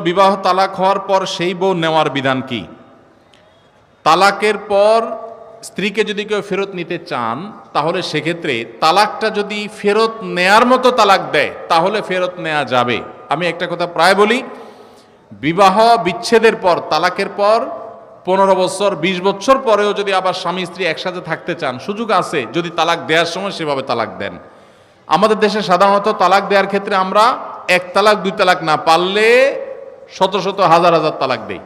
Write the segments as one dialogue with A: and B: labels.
A: বিবাহ তালাক হওয়ার পর সেই বউ নেওয়ার বিধান কি? তালাকের পর স্ত্রীকে যদি কেউ ফেরত নিতে চান তাহলে সেক্ষেত্রে তালাকটা যদি ফেরত নেয়ার মতো তালাক দেয় তাহলে ফেরত নেওয়া যাবে। আমি একটা কথা প্রায় বলি, বিবাহ বিচ্ছেদের পর, তালাকের পর 15 বছর 20 বছর পরেও যদি আবার স্বামী স্ত্রী একসাথে থাকতে চান, সুযোগ আছে যদি তালাক দেওয়ার সময় সেভাবে তালাক দেন। আমাদের দেশে সাধারণত তালাক দেওয়ার ক্ষেত্রে আমরা 1 তালাক 2 তালাক না, পারলে শত শত হাজার হাজার তালাক দেই।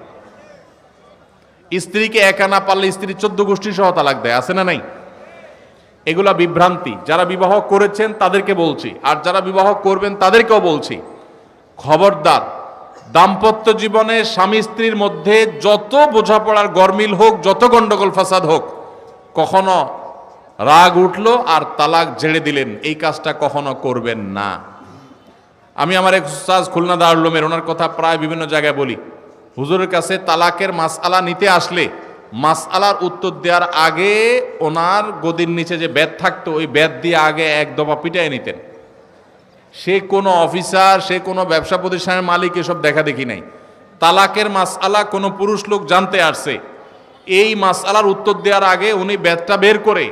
A: স্ত্রীকে একা না পারলে স্ত্রী 14 গোষ্ঠী সহ তালাক দেয়, আছে না নাই? এগুলা বিভ্রান্তি। যারা বিবাহ করেছেন তাদেরকে বলছি, আর যারা বিবাহ করবেন তাদেরকেও বলছি, খবরদার, দাম্পত্য জীবনে স্বামী স্ত্রীর মধ্যে যত বোঝাপড়ার গরমিল হোক, যত গন্ডগোল ফাসাদ হোক, কখনো রাগ উঠলো আর তালাক ঝেড়ে দিলেন, এই কাজটা কখনো করবেন না। আমি আমার এক উস্তাদ খুলনা দারুল উলুমের, ওনার কথা প্রায় বিভিন্ন জায়গায় বলি, হুজুরের কাছে তালাকের মাসআলা নিতে আসলে মাসআলার উত্তর দেওয়ার আগে ওনার গদির নিচে যে বেত থাকতো ওই বেত দিয়ে আগে এক দফা পিটাই নিতেন। সে কোনো অফিসার, সে কোনো ব্যবসা প্রতিষ্ঠানের মালিক এসব দেখা দেখি নাই। তালাকের মাসআলা কোনো পুরুষ লোক জানতে আসছে, এই মাসআলার উত্তর দেওয়ার আগে উনি বেতটা বের করে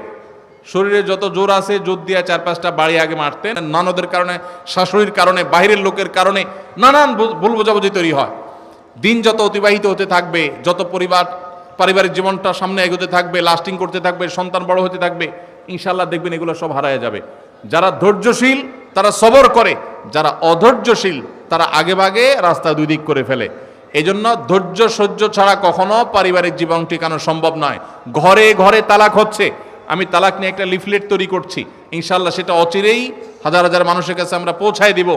A: শরীরে যত জোর আছে জোর দিয়ে 4-5টা বাড়ি আগে মারতেন। ননদের কারণে, শাশুড়ির কারণে, বাইরের লোকের কারণে নানান ভুল বোঝাবুঝি তৈরি হয়। দিন যত অতিবাহিত হতে থাকবে, যত পারিবারিক জীবনটা সামনে এগোতে থাকবে, লাস্টিং করতে থাকবে, সন্তান বড় হতে থাকবে, ইনশাআল্লাহ দেখবেন এগুলো সব হারায় যাবে। যারা ধৈর্যশীল তারা সবর করে, যারা অধৈর্যশীল তারা আগে ভাগে রাস্তা 2 দিক করে ফেলে। এই জন্য ধৈর্য সহ্য ছাড়া কখনো পারিবারিক জীবন টিকানো সম্ভব নয়। ঘরে ঘরে তালাক হচ্ছে, আমি তালাক নিয়ে একটা লিফলেট তৈরি করছি, ইনশাআল্লাহ সেটা অচিরেই হাজার হাজার মানুষের কাছে আমরা পৌঁছায় দিব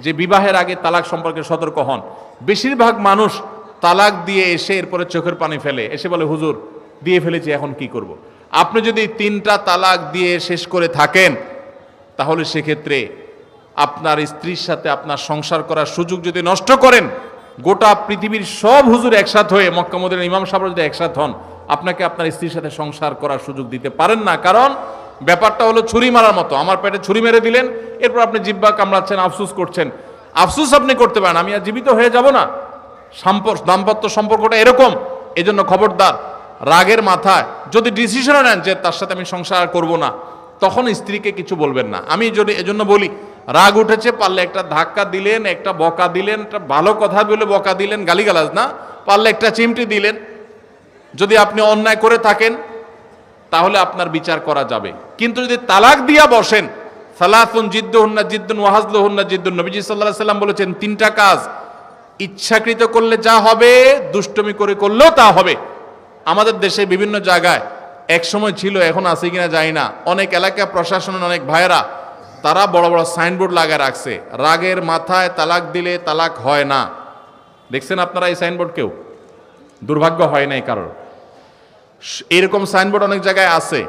A: যে বিবাহের আগে তালাক সম্পর্কে সতর্ক হন। বেশিরভাগ মানুষ তালাক দিয়ে এসে এরপরে চোখের পানি ফেলে, এসে বলে হুজুর দিয়ে ফেলেছি এখন কি করব। আপনি যদি 3টা তালাক দিয়ে শেষ করে থাকেন তাহলে সেক্ষেত্রে আপনার স্ত্রীর সাথে আপনার সংসার করার সুযোগ যদি নষ্ট করেন, গোটা পৃথিবীর সব হুজুর একসাথ হয়ে, মক্কা মদিনার ইমাম সাহেবরা যদি একসাথ হন, আপনাকে আপনার স্ত্রীর সাথে সংসার করার সুযোগ দিতে পারেন না। কারণ ব্যাপারটা হলো ছুরি মারার মতো, আমার পেটে ছুরি মেরে দিলেন, এরপর আপনি জিহ্বা কামড়াচ্ছেন, আফসুস করছেন। আফসুস আপনি করতে পারেন, আমি আর জীবিত হয়ে যাব না। দাম্পত্য সম্পর্কটা এরকম। এজন্য খবরদার, রাগের মাথায় যদি ডিসিশনও নেন যে তার সাথে আমি সংসার করব না, তখন স্ত্রীকে কিছু বলবেন না। আমি যদি এজন্য বলি, রাগ উঠেছে, পারলে একটা ধাক্কা দিলেন, একটা বকা দিলেন, একটা ভালো কথা বলে বকা দিলেন, গালিগালাজ না, পারলে একটা চিমটি দিলেন। যদি আপনি অন্যায় করে থাকেন তাহলে আপনার বিচার করা যাবে। কিন্তু যদি তালাক দিয়া বসেন, সালাসুন জিদ্দুহুন্না জিদ্দুন ওয়া হাজলুহুন্না জিদ্দুন, নবীজি সাল্লাল্লাহু আলাইহি সাল্লাম বলেছেন 3টা কাজ ইচ্ছাকৃত করলে যা হবে, দুষ্টমি করে করলেও তা হবে। আমাদের দেশে বিভিন্ন জায়গায় এক সময় ছিল, এখন আছে কিনা জানি না, অনেক এলাকা প্রশাসনের অনেক ভাইয়েরা তারা বড় বড় সাইনবোর্ড লাগায় রাখছে, রাগের মাথায় তালাক দিলে তালাক হয় না। দেখছেন আপনারা এই সাইনবোর্ড? কেউ দুর্ভাগ্য হয় নাই কারোর? এরকম সাইনবোর্ড অনেক জায়গায় আছে।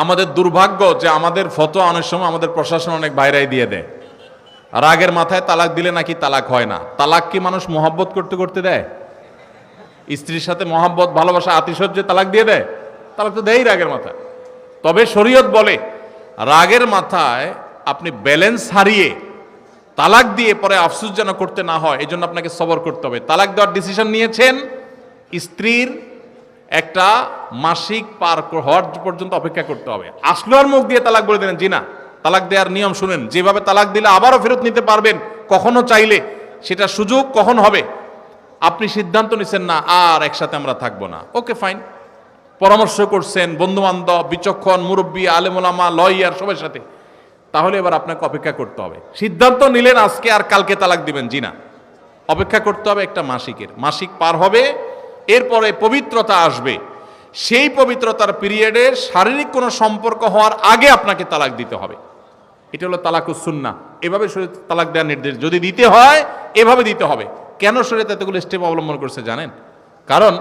A: আমাদের দুর্ভাগ্য যে আমাদের ফতোয়া অনেক সময় আমাদের প্রশাসন অনেক বাইরেই দিয়ে দেয়, রাগের মাথায় তালাক দিলে নাকি তালাক হয় না। তালাক কি মানুষ মহব্বত করতে করতে দেয়? স্ত্রীর সাথে মহব্বত, ভালোবাসা, আতিশয্যে তালাক দিয়ে দেয়? তালাক তো দেয়ই রাগের মাথায়। তবে শরীয়ত বলে রাগের মাথায় আপনি ব্যালেন্স হারিয়ে তালাক দিয়ে পরে আফসোস যেন করতে না হয়, এই জন্য আপনাকে সবর করতে হবে। তালাক দেওয়ার ডিসিশন নিয়েছেন, স্ত্রীর একটা মাসিক পার হওয়ার পর্যন্ত অপেক্ষা করতে হবে। আসলো আর মুখ দিয়ে তালাক বলে দিলেন, জি না। তালাক দেওয়ার নিয়ম শুনেন, যেভাবে তালাক দিলে আবারও ফেরত নিতে পারবেন কখনো চাইলে, সেটা সুযোগ কখন হবে। আপনি সিদ্ধান্ত নিচ্ছেন না আর একসাথে আমরা থাকবো না, ওকে ফাইন, পরামর্শ করছেন বন্ধু বান্ধব, বিচক্ষণ মুরব্বী, আলেম ওলামা, লয়ার সবার সাথে, তাহলে এবার আপনাকে অপেক্ষা করতে হবে। সিদ্ধান্ত নিলেন আজকে আর কালকে তালাক দিবেন, জি না, অপেক্ষা করতে হবে একটা মাসিক পার হবে, এরপরে পবিত্রতা আসবে। সেই পবিত্রতার পিরিয়ডে শারীরিক কোনো সম্পর্ক হওয়ার আগে আপনাকে তালাক দিতে হবে। এটা হলো তালাকুস সুন্নাহ। এভাবে শরীয়ত তালাক দেওয়ার নির্দেশ, যদি দিতে হয় এভাবে দিতে হবে। কেন শরীয়ত এতগুলো স্টেপ অবলম্বন করছে জানেন? কারণ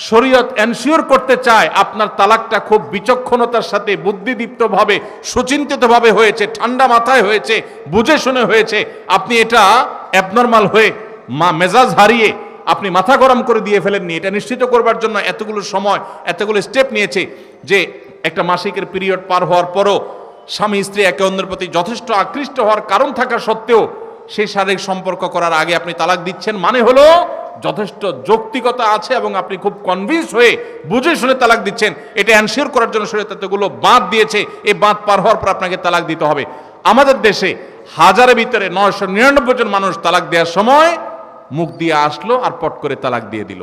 A: শরীয়ত এনশিওর করতে চায় আপনার তালাকটা খুব বিচক্ষণতার সাথে, বুদ্ধিদীপ্তভাবে, সুচিন্তিতভাবে হয়েছে, ঠান্ডা মাথায় হয়েছে, বুঝে শুনে হয়েছে। আপনি এটা অ্যাবনর্মাল হয়ে মেজাজ হারিয়ে আপনি মাথা গরম করে দিয়ে ফেলেননি। এটা নিশ্চিত করবার জন্য এতগুলো সময়, এতগুলো স্টেপ নিয়েছে যে একটা মাসিকের পিরিয়ড পার হওয়ার পরও স্বামী স্ত্রী একে অন্যের প্রতি যথেষ্ট আকৃষ্ট হওয়ার কারণ থাকা সত্ত্বেও সেই শারীরিক সম্পর্ক করার আগে আপনি তালাক দিচ্ছেন, মানে হলো যথেষ্ট যৌক্তিকতা আছে এবং আপনি খুব কনভিন্স হয়ে বুঝে শুনে তালাক দিচ্ছেন। এটা এনশিওর করার জন্য শরীয়ত এতগুলো বাঁধ দিয়েছে, এই বাঁধ পার হওয়ার পর আপনাকে তালাক দিতে হবে। আমাদের দেশে হাজারের ভিতরে 999 জন মানুষ তালাক দেওয়ার সময় মুখ দিয়ে আসলো আর পট করে তালাক দিয়ে দিল।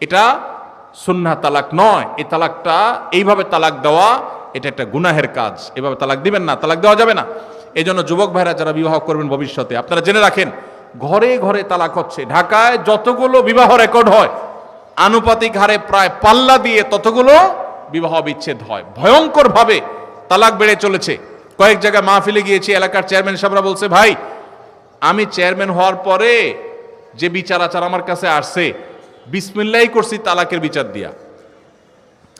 A: এটা সুন্নাহ তালাক নয়। এই তালাকটা, এইভাবে তালাক দেওয়া এটা একটা গুনাহের কাজ। এভাবে তালাক দিবেন না, তালাক দেওয়া যাবে না। এই জন্য যুবক ভাইরা যারা বিবাহ করবেন ভবিষ্যতে, আপনারা জেনে রাখেন ঘরে ঘরে তালাক হচ্ছে। ঢাকায় যতগুলো বিবাহ রেকর্ড হয় আনুপাতিক হারে প্রায় পাল্লা দিয়ে ততগুলো বিবাহ বিচ্ছেদ হয়। ভয়ঙ্কর ভাবে তালাক বেড়ে চলেছে। কয়েক জায়গায় মাহফিলে গিয়েছি, এলাকার চেয়ারম্যান সাহেবরা বলছে, ভাই আমি চেয়ারম্যান হওয়ার পরে যে বিচার আচার আমার কাছে আসছে, বিসমিল্লাহি করছি তালাকের বিচার দিয়া।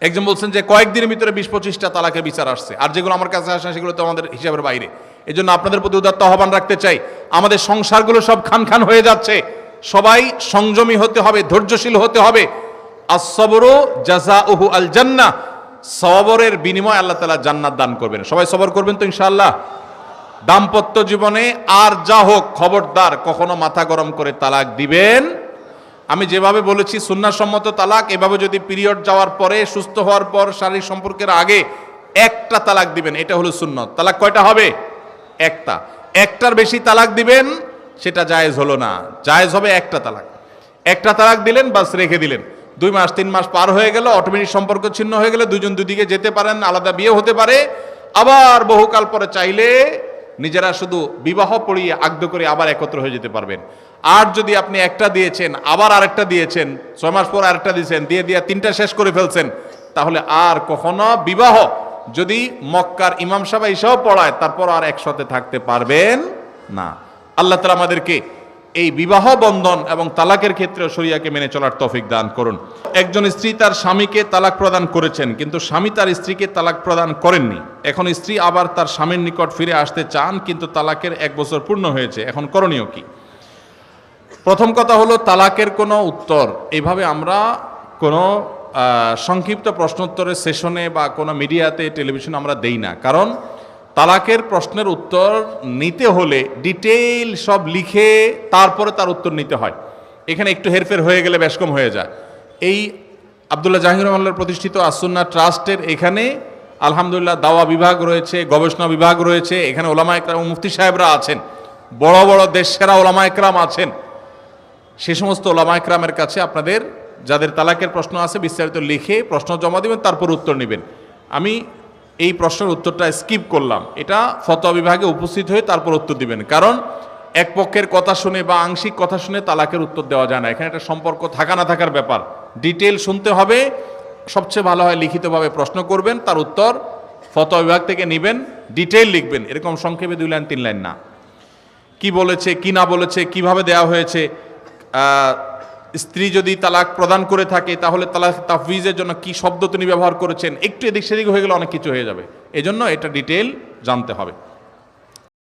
A: একজন বলছেন যে কয়েকদিনের ভিতরে 20-25টা তালাকের বিচার আসছে, আর যেগুলো আমার কাছে আসে সেগুলো তো আমাদের হিসাবের বাইরে। এই জন্য আপনাদের প্রতি উদাত্ত আহ্বান রাখতে চাই, আমাদের সংসারগুলো সব খান খান হয়ে যাচ্ছে। সবাই সংযমী হতে হবে, ধৈর্যশীল হতে হবে। as-sabru জাযাউহু আল জান্নাহ, সবরের বিনিময় আল্লাহ তাআলা জান্নাত দান করবেন। সবাই সবর করবেন তো ইনশাআল্লাহ। দাম্পত্য জীবনে আর যা হোক, খবরদার কখনো মাথা গরম করে তালাক দিবেন। আমি যেভাবে বলেছি সুন্নাহসম্মত তালাক, এভাবে যদি পিরিয়ড যাওয়ার পরে, সুস্থ হওয়ার পর, শারীরিক সম্পর্কের আগে একটা তালাক দিবেন, এটা হলো সুন্নত। তালাক কয়টা হবে? একটা। একটার বেশি তালাক দিবেন সেটা জায়েজ হলো না, জায়েজ হবে একটা তালাক। একটা তালাক দিলেন, বাস রেখে দিলেন। 2 মাস 3 মাস পার হয়ে গেল, অটোমেটিক সম্পর্ক ছিন্ন হয়ে গেলে দুজন দুদিকে যেতে পারেন, আলাদা বিয়ে হতে পারে। আবার বহুকাল পরে চাইলে নিজেরা শুধু বিবাহ পড়িয়ে আগ্ধ করে আবার একত্র হয়ে যেতে পারবেন। আর যদি আপনি একটা দিয়েছেন, আবার আরেকটা দিয়েছেন, 6 মাস পর আরেকটা দিয়েছেন, দিয়ে 3টা শেষ করে ফেলছেন, তাহলে আর কখনো বিবাহ যদি মক্কার ইমাম সাহেব এসেও পড়ায়, তারপর আর একসাথে থাকতে পারবেন না। আল্লাহ তাআলা আমাদেরকে এই বিবাহ বন্ধন এবং তালাকের ক্ষেত্রে শরিয়াকে মেনে চলার তৌফিক দান করুন। একজন স্ত্রী তার স্বামীকে তালাক প্রদান করেছেন, কিন্তু স্বামী তার স্ত্রীকে তালাক প্রদান করেননি। এখন স্ত্রী আবার তার স্বামীর নিকট ফিরে আসতে চান, কিন্তু তালাকের 1 বছর পূর্ণ হয়েছে। এখন করণীয় কি? প্রথম কথা হলো, তালাকের কোনো উত্তর এইভাবে আমরা কোনো সংক্ষিপ্ত প্রশ্নোত্তরের সেশনে বা কোনো মিডিয়াতে, টেলিভিশনে আমরা দেই না। কারণ তালাকের প্রশ্নের উত্তর নিতে হলে ডিটেইল সব লিখে তারপরে তার উত্তর নিতে হয়। এখানে একটু হেরফের হয়ে গেলে বেশ কম হয়ে যায়। এই আব্দুল্লাহ জাহাঙ্গীর রহমানুল্লাহর প্রতিষ্ঠিত আসুন্নাহ ট্রাস্টের এখানে আলহামদুলিল্লাহ দাওয়া বিভাগ রয়েছে, গবেষণা বিভাগ রয়েছে। এখানে ওলামা একরাম, মুফতি সাহেবরা আছেন, বড় বড় দেশ সেরা ওলামা একরাম আছেন। সে সমস্ত ওলামা একরামের কাছে আপনাদের যাদের তালাকের প্রশ্ন আছে বিস্তারিত লিখে প্রশ্ন জমা দিবেন, তারপর উত্তর নেবেন। আমি এই প্রশ্নের উত্তরটা স্কিপ করলাম, এটা ফতোয়া বিভাগে উপস্থিত হয়ে তারপর উত্তর দিবেন। কারণ এক পক্ষের কথা শুনে বা আংশিক কথা শুনে তালাকের উত্তর দেওয়া যায় না। এখানে একটা সম্পর্ক থাকা না থাকার ব্যাপার, ডিটেল শুনতে হবে। সবচেয়ে ভালো হয় লিখিতভাবে প্রশ্ন করবেন, তার উত্তর ফতোয়া বিভাগ থেকে নেবেন, ডিটেল লিখবেন। এরকম সংক্ষেপে 2 লাইন 3 লাইন না। কি বলেছে, কি না বলেছে, কিভাবে দেওয়া হয়েছে। স্ত্রী যদি তালাক প্রদান করে থাকে তাহলে তালাক তাফউইজের জন্য কি শব্দ তিনি ব্যবহার করেছেন, একটু এদিক সেদিক হয়ে গেলে অনেক কিছু হয়ে যাবে। এজন্য এটা ডিটেল জানতে হবে।